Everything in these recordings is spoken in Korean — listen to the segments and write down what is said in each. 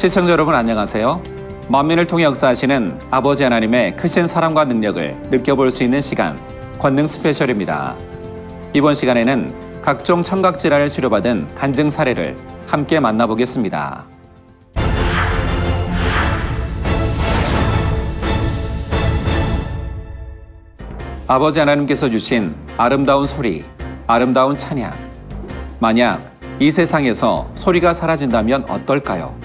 시청자 여러분 안녕하세요. 만민을 통해 역사하시는 아버지 하나님의 크신 사랑과 능력을 느껴볼 수 있는 시간, 권능 스페셜입니다. 이번 시간에는 각종 청각질환을 치료받은 간증 사례를 함께 만나보겠습니다. 아버지 하나님께서 주신 아름다운 소리, 아름다운 찬양. 만약 이 세상에서 소리가 사라진다면 어떨까요?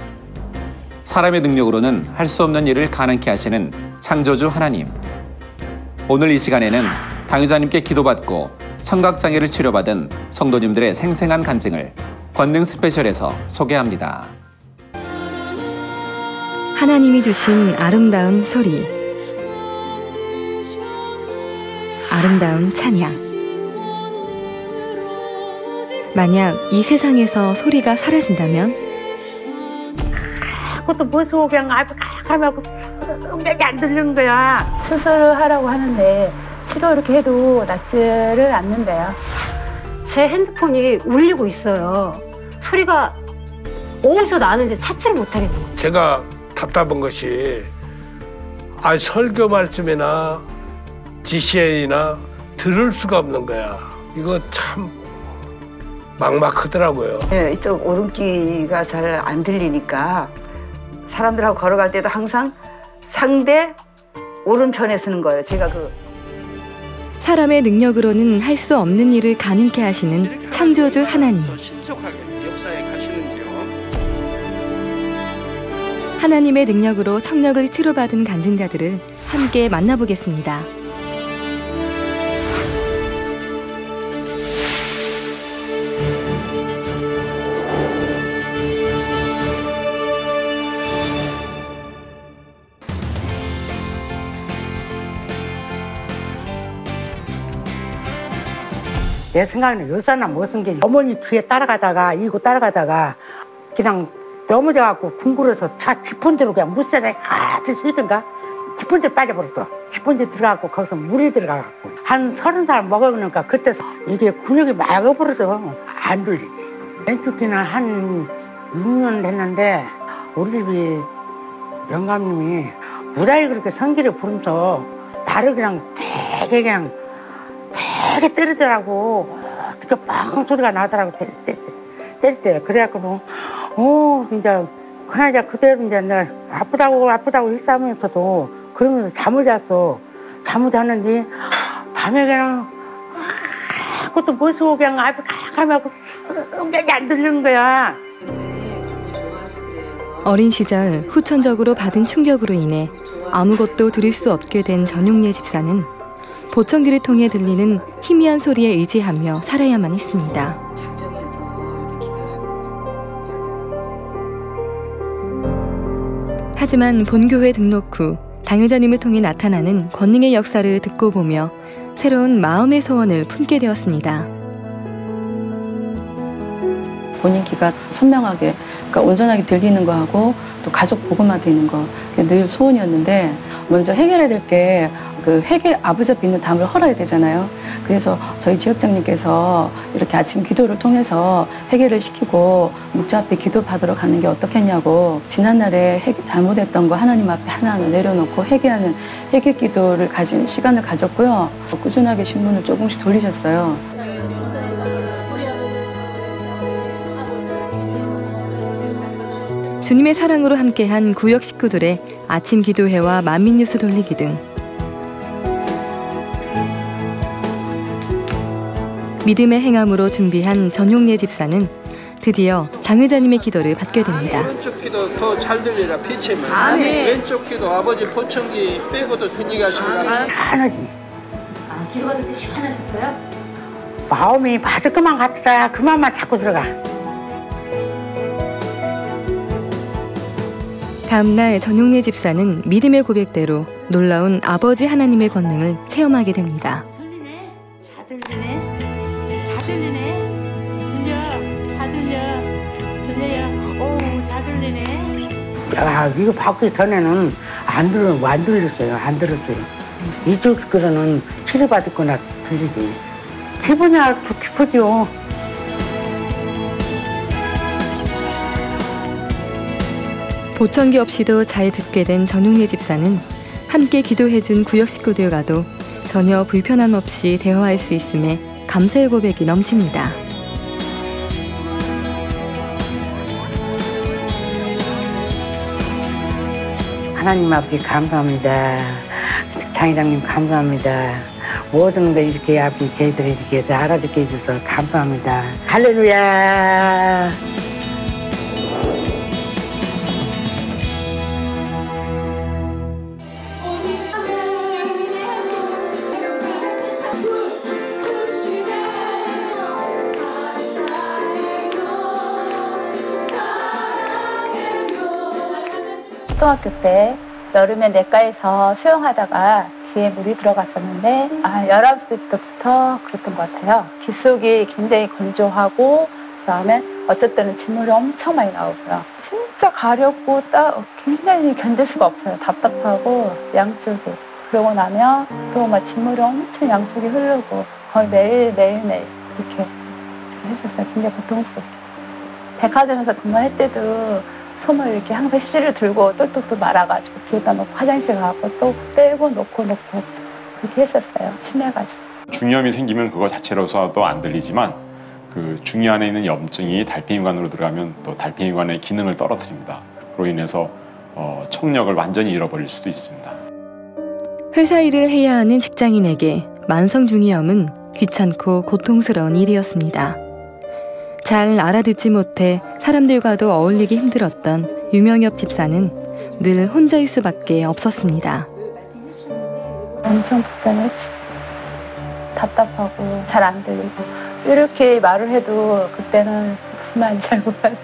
사람의 능력으로는 할 수 없는 일을 가능케 하시는 창조주 하나님. 오늘 이 시간에는 당회자님께 기도받고 청각장애를 치료받은 성도님들의 생생한 간증을 권능 스페셜에서 소개합니다. 하나님이 주신 아름다운 소리, 아름다운 찬양. 만약 이 세상에서 소리가 사라진다면 그것도 무서워. 그냥 하면 음악이 안 들리는 거야. 수술을 하라고 하는데 치료 이렇게 해도 낫지를 않는데요. 제 핸드폰이 울리고 있어요. 소리가 어디서 나는지 찾지를 못하겠어요. 제가 답답한 것이 설교 말씀이나 지시회나 들을 수가 없는 거야. 이거 참 막막하더라고요. 네, 이쪽 오름기가 잘 안 들리니까 사람들하고 걸어갈 때도 항상 상대 오른편에 서는 거예요. 제가 사람의 능력으로는 할 수 없는 일을 가능케 하시는 창조주 하나님. 신속하게 역사에 가시는지요. 하나님의 능력으로 청력을 치료받은 간증자들을 함께 만나보겠습니다. 내 생각에는 요사나 못쓴 게 어머니 뒤에 따라가다가 이고 따라가다가 그냥 넘어져갖고 궁굴에서 차 깊은 데로 그냥 물살에 아주 쉬든가 깊은 데 빠져버렸어. 깊은 데 들어가고 거기서 물이 들어가갖고 한 30살 먹어보니까 그때 이게 근육이 막아버려서 안 들리지. 왼쪽 귀는 한 6년 됐는데 우리 집이 영감님이 무다히 그렇게 성기를 부르면서 나를 그냥 되게 때리더라고. 어떻게 빵 소리가 나더라고. 때릴 때. 그래갖고, 진짜, 그나저나 그대로 이제 내가 아프다고 일싸면서도 그러면서 잠을 잤어. 잠을 잤는데, 밤에 그냥, 그것도 무서워. 그냥 하면 음악이 안 들리는 거야. 어린 시절 후천적으로 받은 충격으로 인해 아무것도 들을 수 없게 된 전용례 집사는 보청기를 통해 들리는 희미한 소리에 의지하며 살아야만 했습니다. 하지만 본교회 등록 후 당회자님을 통해 나타나는 권능의 역사를 듣고 보며 새로운 마음의 소원을 품게 되었습니다. 본인 귀가 선명하게, 그러니까 온전하게 들리는 거하고 또 가족 복음화 되는 거, 그게 늘 소원이었는데 먼저 해결해야 될 게 아버지 앞에 있는 담을 헐어야 되잖아요. 그래서 저희 지역장님께서 이렇게 아침 기도를 통해서 해결을 시키고 목자 앞에 기도 받으러 가는 게 어떻겠냐고, 지난날에 잘못했던 거 하나님 앞에 하나하나 내려놓고 회개하는 회개 기도를 가진 시간을 가졌고요. 꾸준하게 신문을 조금씩 돌리셨어요. 주님의 사랑으로 함께한 구역 식구들의 아침 기도회와 만민뉴스 돌리기 등 믿음의 행함으로 준비한 전용례 집사는 드디어 당회자님의 기도를 받게 됩니다. 오른쪽 귀도 더 잘 들리라 피치면. 왼쪽 귀도 아버지 보청기 빼고도 들리게 하시라. 시원하지. 기도 받을 때 시원하셨어요? 마음이 받을 것만 같다. 그만만 자꾸 들어가. 다음날 전용례 집사는 믿음의 고백대로 놀라운 아버지 하나님의 권능을 체험하게 됩니다. 야, 이거 받기 전에는 안 들렸어요. 이쪽 거는 치료받을 거나 들리지. 기분이 아주 기쁘죠. 보청기 없이도 잘 듣게 된 전용래 집사는 함께 기도해준 구역 식구들과도 전혀 불편함 없이 대화할 수 있음에 감사의 고백이 넘칩니다. 하나님 아버지 감사합니다. 장회장님 감사합니다. 모든 걸 이렇게 아버지 저희들이 이렇게 알아듣게 해줘서 감사합니다. 할렐루야. 초등학교 때 여름에 냇가에서 수영하다가 귀에 물이 들어갔었는데 19살 때부터 그랬던 것 같아요. 귀 속이 굉장히 건조하고 그다음에 어쩔 때는 진물이 엄청 많이 나오고요. 진짜 가렵고 굉장히 견딜 수가 없어요. 답답하고 양쪽이. 그러고 나면 또 막 진물이 엄청 양쪽이 흐르고 거의 매일 이렇게 했었어요. 굉장히 고통스럽게. 백화점에서 근무할 때도 솜을 이렇게 항상 휴지를 들고 똘똘똘 말아가지고 귀에다 놓고 화장실 가고 또 빼고 놓고 그렇게 했었어요. 심해가지고. 중이염이 생기면 그거 자체로서도 안 들리지만 그 중이 안에 있는 염증이 달팽이관으로 들어가면 또 달팽이관의 기능을 떨어뜨립니다. 그로 인해서 청력을 완전히 잃어버릴 수도 있습니다. 회사 일을 해야 하는 직장인에게 만성 중이염은 귀찮고 고통스러운 일이었습니다. 잘 알아듣지 못해 사람들과도 어울리기 힘들었던 유명엽 집사는 늘 혼자일 수밖에 없었습니다. 엄청 불편했지. 답답하고 잘 안 들리고 이렇게 말을 해도 그때는 무슨 말인지 잘 몰라요.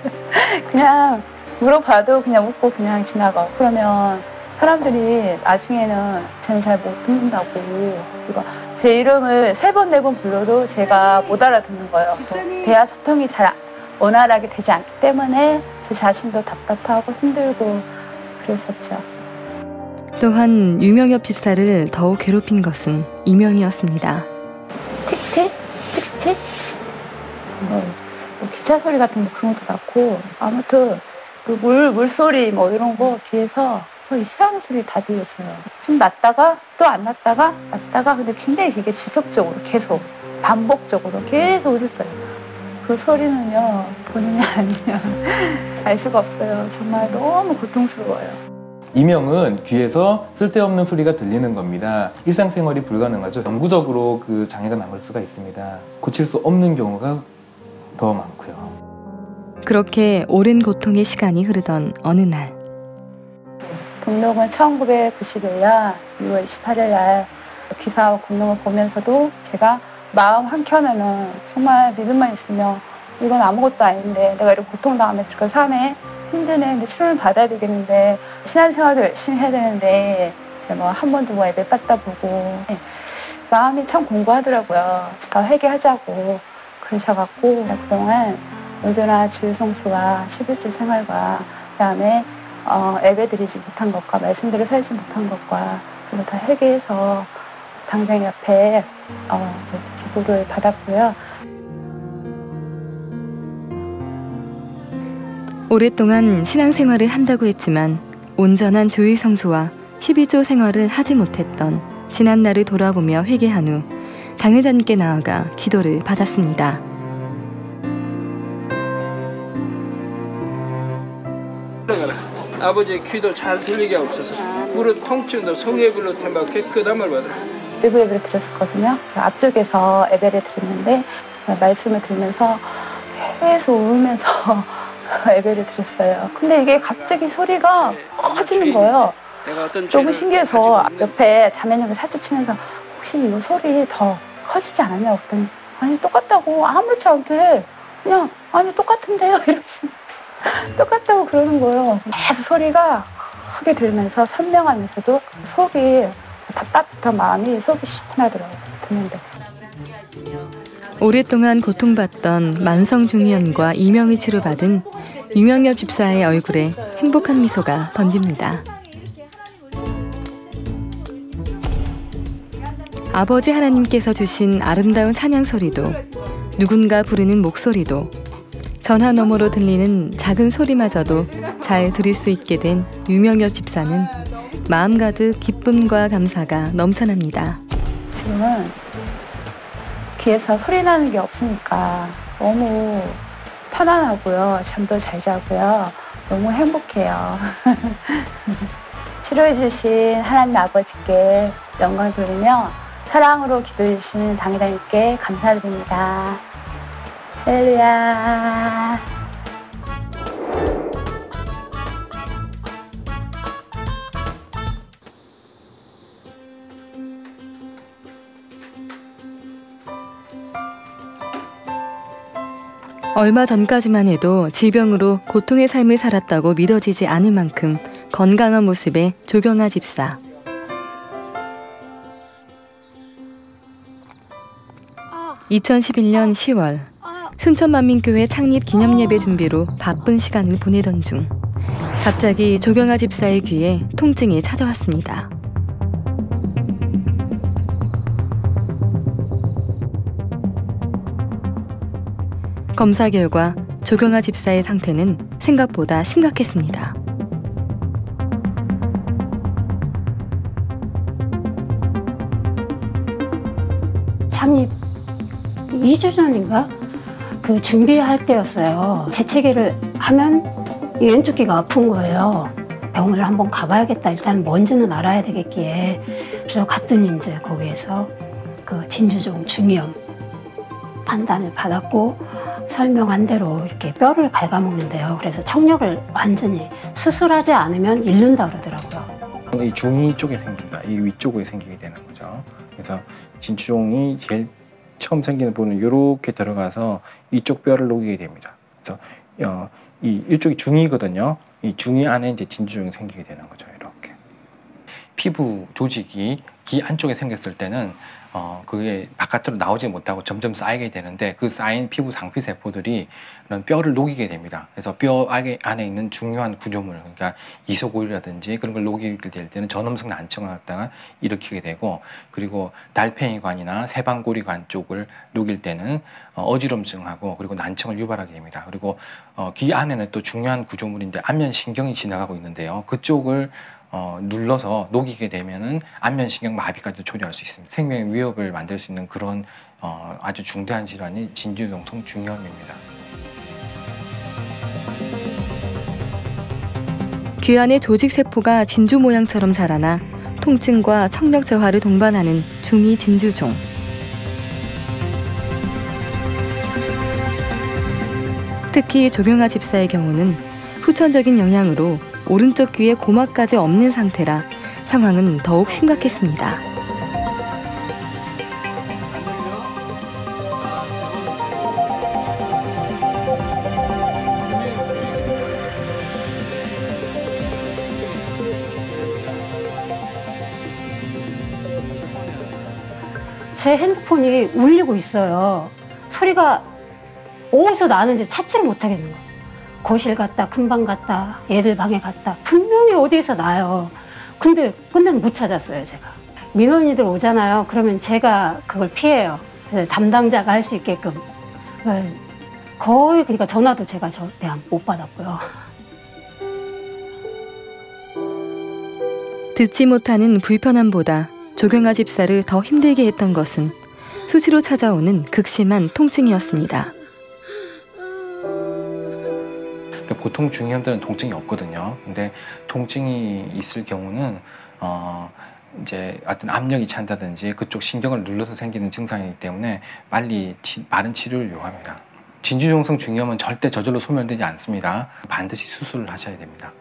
그냥 물어봐도 그냥 웃고 그냥 지나가고 그러면 사람들이 나중에는 쟤는 잘 못 듣는다고 그리고 제 이름을 3번, 4번 불러도 제가 못 알아듣는 거예요. 대화 소통이 잘 원활하게 되지 않기 때문에 제 자신도 답답하고 힘들고 그랬었죠. 또한 유명엽 집사를 더욱 괴롭힌 것은 이면이었습니다. 틱틱? 칙칙? 뭐 기차 소리 같은 거 그런 것도 났고 아무튼 그 물소리 뭐 이런 거 귀에서 거의 싫어하는 소리 다 들렸어요. 좀 났다가 또 안 났다가 근데 굉장히 되게 지속적으로 계속 반복적으로 계속 울었어요. 그 소리는요 본인이 아니면 알 수가 없어요. 정말 너무 고통스러워요. 이명은 귀에서 쓸데없는 소리가 들리는 겁니다. 일상생활이 불가능하죠. 영구적으로 그 장애가 남을 수가 있습니다. 고칠 수 없는 경우가 더 많고요. 그렇게 오랜 고통의 시간이 흐르던 어느 날 등록은 1991년 6월 28일 날 기사와 공록을 보면서도 제가 마음 한켠에는 정말 믿음만 있으면 이건 아무것도 아닌데 내가 이렇게 고통당하면서 이렇게 사네 힘드네 근데 치료를 받아야 되겠는데 신앙생활도 열심히 해야 되는데 제가 한 번도 뭐 예배 받다 보고 마음이 참 공부하더라고요. 더 회개하자고 그러셔갖고 그동안 온전한 주일성수와 11주 생활과 그다음에 예배 드리지 못한 것과 말씀대로 살지 못한 것과 그리고 다 회개해서 당장 옆에 기도를 받았고요. 오랫동안 신앙생활을 한다고 했지만 온전한 주일 성수와 12조 생활을 하지 못했던 지난날을 돌아보며 회개한 후 당회자님께 나아가 기도를 받았습니다. 아버지의 귀도 잘 들리게 하옵소서. 무릎 통증도 성에 비롯한 깨끗함을 받으라. 일부 예배를 드렸었거든요. 앞쪽에서 예배를 드렸는데 말씀을 들으면서 계속 울면서 예배를 드렸어요. 근데 이게 갑자기 소리가 커지는 거예요. 너무 신기해서 옆에 자매님을 살짝 치면서 혹시 이 소리 더 커지지 않았냐고 그랬더니 아니 똑같다고 아무렇지 않게 그냥 아니 똑같은데요 이러시면 똑같다고 그러는 거예요. 계속 소리가 크게 들면서 선명하면서도 속이 답답한 마음이 속이 시원하더라고요. 듣는데. 오랫동안 고통받던 만성중이염과 이명의 치료받은 유명엽 집사의 얼굴에 행복한 미소가 번집니다. 아버지 하나님께서 주신 아름다운 찬양 소리도 누군가 부르는 목소리도 전화 너머로 들리는 작은 소리마저도 잘 들을 수 있게 된 유명엽 집사는 마음 가득 기쁨과 감사가 넘쳐납니다. 지금은 귀에서 소리 나는 게 없으니까 너무 편안하고요. 잠도 잘 자고요. 너무 행복해요. 치료해 주신 하나님 아버지께 영광 돌리며 사랑으로 기도해 주신 당회장님께 감사드립니다. 할렐루야. 얼마 전까지만 해도 질병으로 고통의 삶을 살았다고 믿어지지 않을 만큼 건강한 모습의 조경아 집사. (2011년 10월) 순천만민교회 창립 기념예배 준비로 바쁜 시간을 보내던 중 갑자기 조경아 집사의 귀에 통증이 찾아왔습니다. 검사 결과 조경아 집사의 상태는 생각보다 심각했습니다. 창립 2주 전인가? 그 준비할 때였어요. 재채기를 하면 이 왼쪽 귀가 아픈 거예요. 병원을 한번 가봐야겠다. 일단 뭔지는 알아야 되겠기에. 그래서 갔더니 이제 거기에서 그 진주종 중이염 판단을 받았고 설명한 대로 이렇게 뼈를 갉아먹는데요. 그래서 청력을 완전히 수술하지 않으면 잃는다 그러더라고요. 이 중이 쪽에 생긴다. 이 위쪽에 생기게 되는 거죠. 그래서 진주종이 제일 처음 생기는 부분은 이렇게 들어가서 이쪽 뼈를 녹이게 됩니다. 그래서 이쪽이 중이거든요. 이 중이 안에 이제 진주종이 생기게 되는 거죠. 이렇게 피부 조직이 귀 안쪽에 생겼을 때는 그게 바깥으로 나오지 못하고 점점 쌓이게 되는데 그 쌓인 피부 상피 세포들이 그런 뼈를 녹이게 됩니다. 그래서 뼈 안에 있는 중요한 구조물, 그러니까 이소골이라든지 그런 걸 녹이게 될 때는 전음성 난청을 갖다가 일으키게 되고, 그리고 달팽이관이나 세방고리관 쪽을 녹일 때는 어지럼증하고 그리고 난청을 유발하게 됩니다. 그리고 귀 안에는 또 중요한 구조물인데 안면신경이 지나가고 있는데요. 그쪽을 눌러서 녹이게 되면은 안면신경 마비까지 초래할 수 있습니다. 생명의 위협을 만들 수 있는 그런 아주 중대한 질환이 진주종성 중이염입니다. 귀 안의 조직 세포가 진주 모양처럼 자라나 통증과 청력 저하를 동반하는 중이 진주종. 특히 조경아 집사의 경우는 후천적인 영향으로 오른쪽 귀에 고막까지 없는 상태라 상황은 더욱 심각했습니다. 제 핸드폰이 울리고 있어요. 소리가 어디서 나는지 찾지를 못하겠는 거예요. 거실 갔다, 큰방 갔다, 애들 방에 갔다 분명히 어디에서 나요. 근데 못 찾았어요, 제가. 민원인들 오잖아요. 그러면 제가 그걸 피해요. 그래서 담당자가 할 수 있게끔. 거의 그러니까 전화도 제가 대한 못 받았고요. 듣지 못하는 불편함보다 조경아 집사를 더 힘들게 했던 것은 수시로 찾아오는 극심한 통증이었습니다. 보통 중이염들은 통증이 없거든요. 근데 통증이 있을 경우는 이제 어떤 압력이 찬다든지 그쪽 신경을 눌러서 생기는 증상이기 때문에 빠른 치료를 요합니다. 진주종성 중이염은 절대 저절로 소멸되지 않습니다. 반드시 수술을 하셔야 됩니다.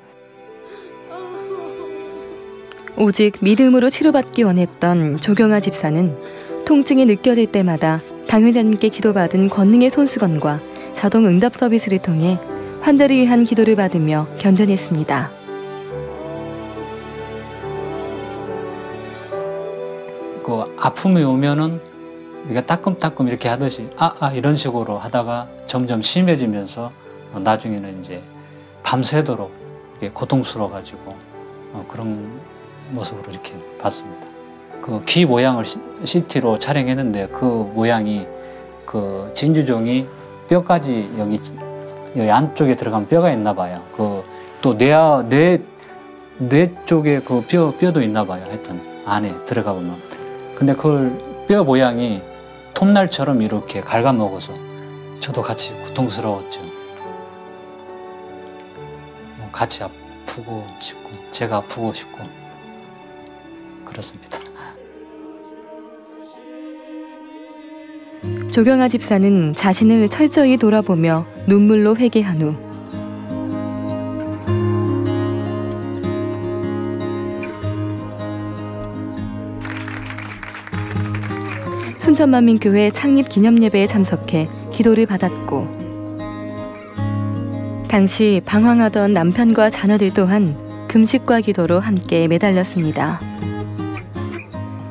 오직 믿음으로 치료받기 원했던 조경아 집사는 통증이 느껴질 때마다 당회자님께 기도받은 권능의 손수건과 자동 응답 서비스를 통해 환자를 위한 기도를 받으며 견뎌냈습니다. 그 아픔이 오면은 우리가 따끔따끔 이렇게 하듯이 이런 식으로 하다가 점점 심해지면서 나중에는 이제 밤새도록 고통스러워가지고 그런 모습으로 이렇게 봤습니다. 그 귀 모양을 CT로 촬영했는데 그 모양이 그 진주종이 뼈까지 여기 안쪽에 들어간 뼈가 있나 봐요. 그 또 뇌 쪽에 그 뼈도 있나 봐요. 하여튼 안에 들어가 보면. 근데 그걸 뼈 모양이 톱날처럼 이렇게 갉아먹어서 저도 같이 고통스러웠죠. 같이 아프고 싶고 제가 아프고 싶고 그렇습니다. 조경아 집사는 자신을 철저히 돌아보며 눈물로 회개한 후 순천만민교회 창립 기념예배에 참석해 기도를 받았고 당시 방황하던 남편과 자녀들 또한 금식과 기도로 함께 매달렸습니다.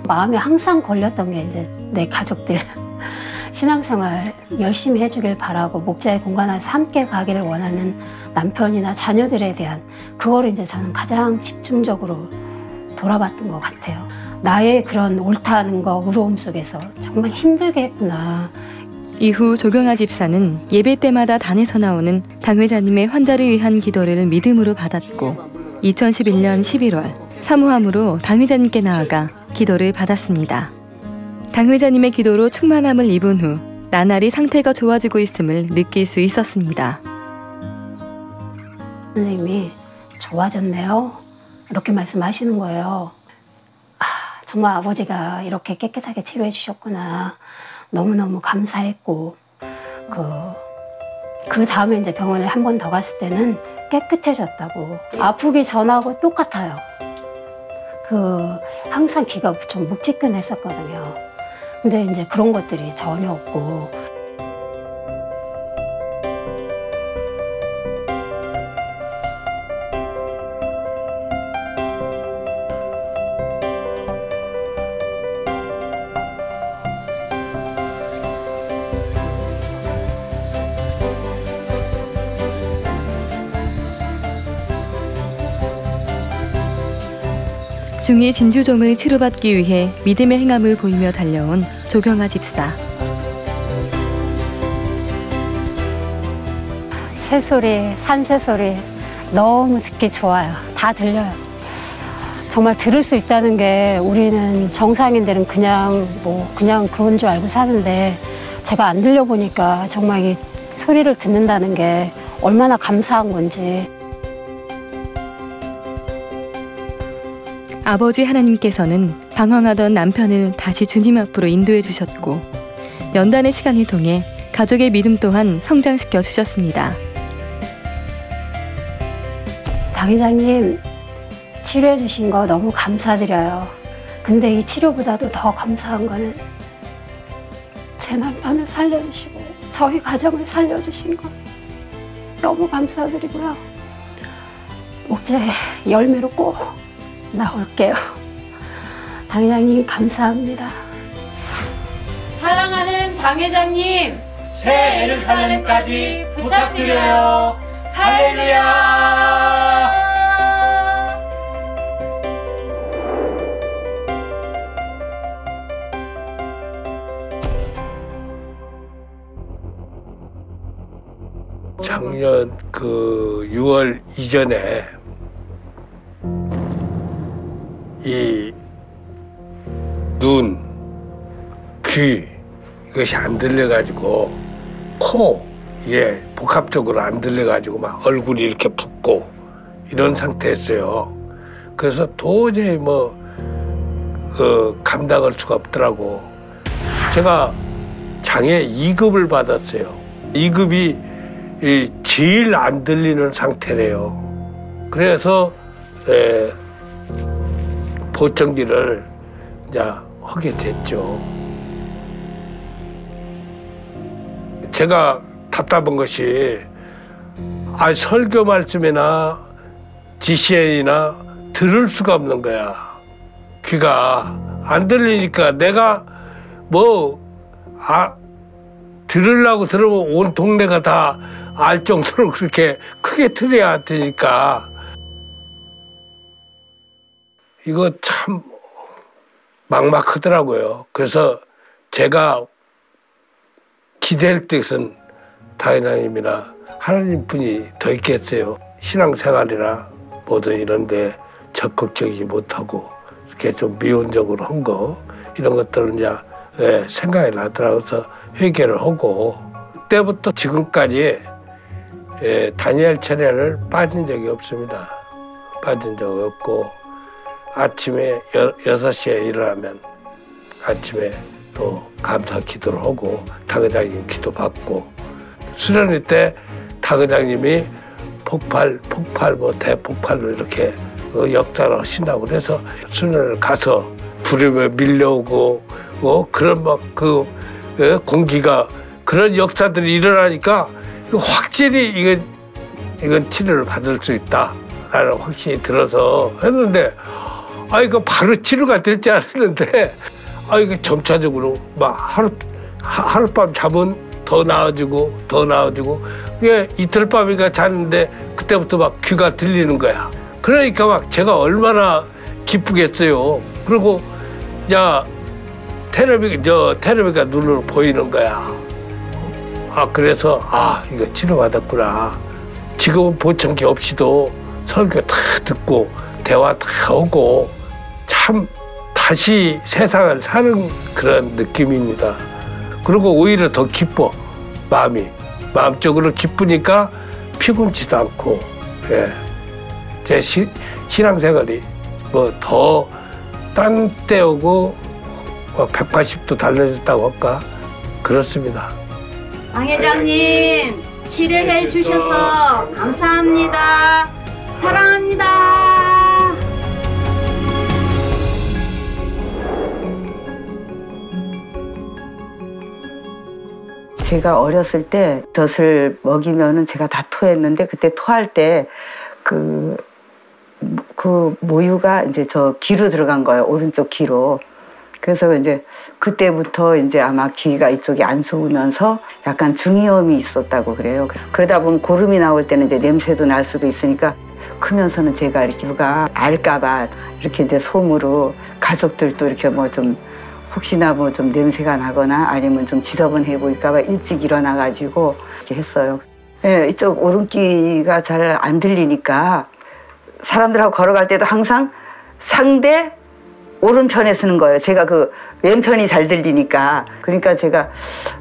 마음에 항상 걸렸던 게 이제 내 가족들 신앙생활 열심히 해주길 바라고 목자의 공간 안에서 함께 가기를 원하는 남편이나 자녀들에 대한 그거를 이제 저는 가장 집중적으로 돌아봤던 것 같아요. 나의 그런 옳다는 거 의로움 속에서 정말 힘들게 했구나. 이후 조경아 집사는 예배 때마다 단에서 나오는 당회자님의 환자를 위한 기도를 믿음으로 받았고 2011년 11월 사모함으로 당회자님께 나아가 기도를 받았습니다. 당회자님의 기도로 충만함을 입은 후 나날이 상태가 좋아지고 있음을 느낄 수 있었습니다. 선생님이 좋아졌네요. 이렇게 말씀하시는 거예요. 정말 아버지가 이렇게 깨끗하게 치료해 주셨구나. 너무너무 감사했고 그 다음에 이제 병원에 한 번 더 갔을 때는 깨끗해졌다고. 아프기 전하고 똑같아요. 항상 귀가 좀 묵직근했었거든요. 근데 이제 그런 것들이 전혀 없고. 중2 진주종을 치료받기 위해 믿음의 행함을 보이며 달려온 조경아 집사. 새소리, 산새소리 너무 듣기 좋아요. 다 들려요. 정말 들을 수 있다는 게 우리는 정상인들은 그냥 그런 줄 알고 사는데 제가 안 들려보니까 정말 이 소리를 듣는다는 게 얼마나 감사한 건지. 아버지 하나님께서는 방황하던 남편을 다시 주님 앞으로 인도해 주셨고 연단의 시간을 통해 가족의 믿음 또한 성장시켜 주셨습니다. 당 회장님 치료해 주신 거 너무 감사드려요. 근데 이 치료보다도 더 감사한 거는 제 남편을 살려주시고 저희 가정을 살려주신 거 너무 감사드리고요. 목재 열매로 꼭 나올게요. 당 회장님 감사합니다. 사랑하는 당 회장님, 새 예루살렘까지 부탁드려요. 할렐루야. 작년 6월 이전에 이 눈, 귀 이것이 안 들려가지고 코 이게 복합적으로 안 들려가지고 막 얼굴이 이렇게 붓고 이런 상태였어요. 그래서 도저히 감당할 수가 없더라고. 제가 장애 2급을 받았어요. 2급이 제일 안 들리는 상태래요. 그래서 보청기를 이제 하게 됐죠. 제가 답답한 것이 설교 말씀이나 지시이나 들을 수가 없는 거야. 귀가 안 들리니까 내가 들으려고 들으면 온 동네가 다 알 정도로 그렇게 크게 들어야 되니까 이거 참 막막하더라고요. 그래서 제가 기댈 뜻은 당 회장님이나 하나님 분이 더 있겠어요. 신앙생활이나 뭐든 이런데 적극적이지 못하고 이렇게 좀 미온적으로 한 거 이런 것들은 이제 생각이 나더라고요. 그래서 회개를 하고 그때부터 지금까지 다니엘 철야를 빠진 적이 없습니다. 빠진 적 없고 아침에 6시에 일어나면 아침에 또 감사 기도를 하고 당회장님 기도 받고 수련회 때 당회장님이 폭발 뭐 대폭발로 이렇게 역사를 하신다고 그래서 수련회를 가서 부름에 밀려오고 그런 막 그 공기가 그런 역사들이 일어나니까 확실히 이건 치료를 받을 수 있다라는 확신이 들어서 했는데 이거 바로 치료가 될 줄 알았는데 이거 점차적으로 막 하룻밤 자면 더 나아지고 이게 이틀밤이가 잤는데 그때부터 막 귀가 들리는 거야. 그러니까 막 제가 얼마나 기쁘겠어요. 그리고 테레비가 눈으로 보이는 거야. 그래서 이거 치료받았구나. 지금은 보청기 없이도 설교 다 듣고 대화 다 하고 참 다시 세상을 사는 그런 느낌입니다. 그리고 오히려 더 기뻐. 마음적으로 기쁘니까 피곤치도 않고 제 신앙생활이 뭐 더 딴 때우고 180도 달라졌다고 할까 그렇습니다. 당 회장님 치료해 주셔서 감사합니다. 사랑합니다. 제가 어렸을 때 젖을 먹이면은 제가 다 토했는데 그때 토할 때 그 모유가 이제 저 귀로 들어간 거예요. 오른쪽 귀로. 그래서 이제 그때부터 이제 아마 귀가 이쪽이 안 좋으면서 약간 중이염이 있었다고 그래요. 그러다 보면 고름이 나올 때는 이제 냄새도 날 수도 있으니까 크면서는 제가 이렇게 누가 알까봐 이렇게 이제 솜으로 가족들도 이렇게 뭐 좀 혹시나 뭐 좀 냄새가 나거나 아니면 좀 지저분해 보일까봐 일찍 일어나가지고 이렇게 했어요. 이쪽 오른귀가 잘 안 들리니까 사람들하고 걸어갈 때도 항상 상대 오른편에 쓰는 거예요. 제가 그 왼편이 잘 들리니까. 그러니까 제가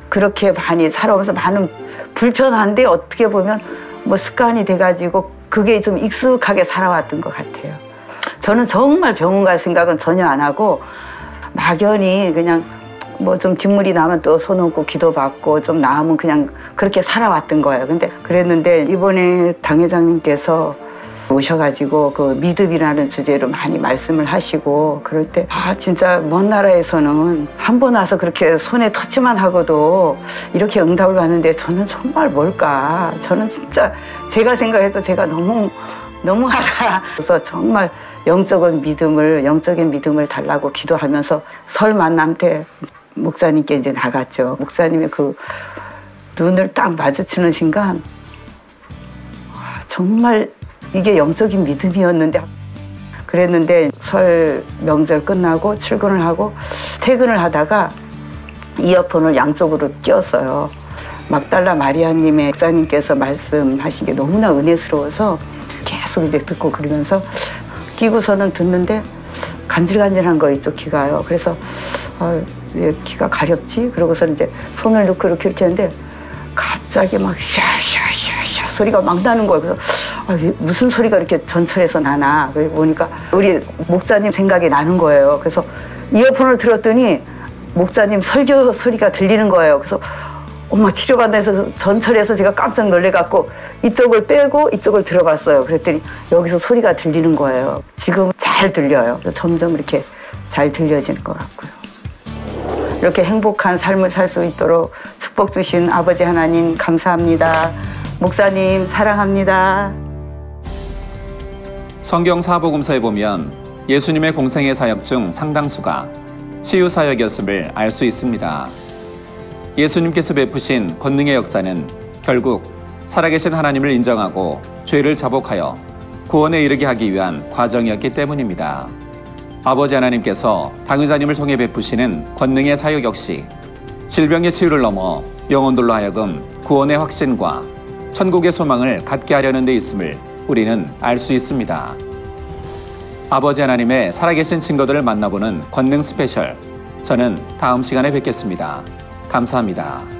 그렇게 많이 살아오면서 많은 불편한데 어떻게 보면 뭐 습관이 돼가지고 그게 좀 익숙하게 살아왔던 것 같아요. 저는 정말 병원 갈 생각은 전혀 안 하고 막연히 그냥 뭐 좀 진물이 나면 또 손 얹고 기도받고 좀 나으면 그냥 그렇게 살아왔던 거예요. 근데 그랬는데 이번에 당 회장님께서 오셔가지고 그 믿음이라는 주제로 많이 말씀을 하시고 그럴 때 진짜 먼 나라에서는 한 번 와서 그렇게 손에 터치만 하고도 이렇게 응답을 받는데 저는 정말 뭘까. 저는 진짜 제가 생각해도 제가 너무하다. 그래서 정말 영적인 믿음을 달라고 기도하면서 설 만남 때 목사님께 이제 나갔죠. 목사님의 그 눈을 딱 마주치는 순간 정말 이게 영적인 믿음이었는데 그랬는데 설 명절 끝나고 출근을 하고 퇴근을 하다가 이어폰을 양쪽으로 꼈어요. 막달라 마리아님의 목사님께서 말씀하신 게 너무나 은혜스러워서 계속 이제 듣고 그러면서 끼고서는 듣는데 간질간질한 거 이쪽 귀가요. 그래서 왜 귀가 가렵지? 그러고서 이제 손을 넣고 이렇게 했는데 갑자기 막 샤샤샤샤 소리가 막 나는 거예요. 그래서 무슨 소리가 이렇게 전철에서 나나. 그리고 보니까 우리 목사님 생각이 나는 거예요. 그래서 이어폰을 들었더니 목사님 설교 소리가 들리는 거예요. 그래서 엄마 치료받는 데서 전철에서 제가 깜짝 놀래갖고 이쪽을 빼고 이쪽을 들어봤어요. 그랬더니 여기서 소리가 들리는 거예요. 지금 잘 들려요. 점점 이렇게 잘 들려지는 것 같고요. 이렇게 행복한 삶을 살 수 있도록 축복 주신 아버지 하나님 감사합니다. 목사님 사랑합니다. 성경 사복음서에 보면 예수님의 공생의 사역 중 상당수가 치유 사역이었음을 알 수 있습니다. 예수님께서 베푸신 권능의 역사는 결국 살아계신 하나님을 인정하고 죄를 자복하여 구원에 이르게 하기 위한 과정이었기 때문입니다. 아버지 하나님께서 당의자님을 통해 베푸시는 권능의 사역 역시 질병의 치유를 넘어 영혼들로 하여금 구원의 확신과 천국의 소망을 갖게 하려는 데 있음을 우리는 알 수 있습니다. 아버지 하나님의 살아계신 증거들을 만나보는 권능 스페셜. 저는 다음 시간에 뵙겠습니다. 감사합니다.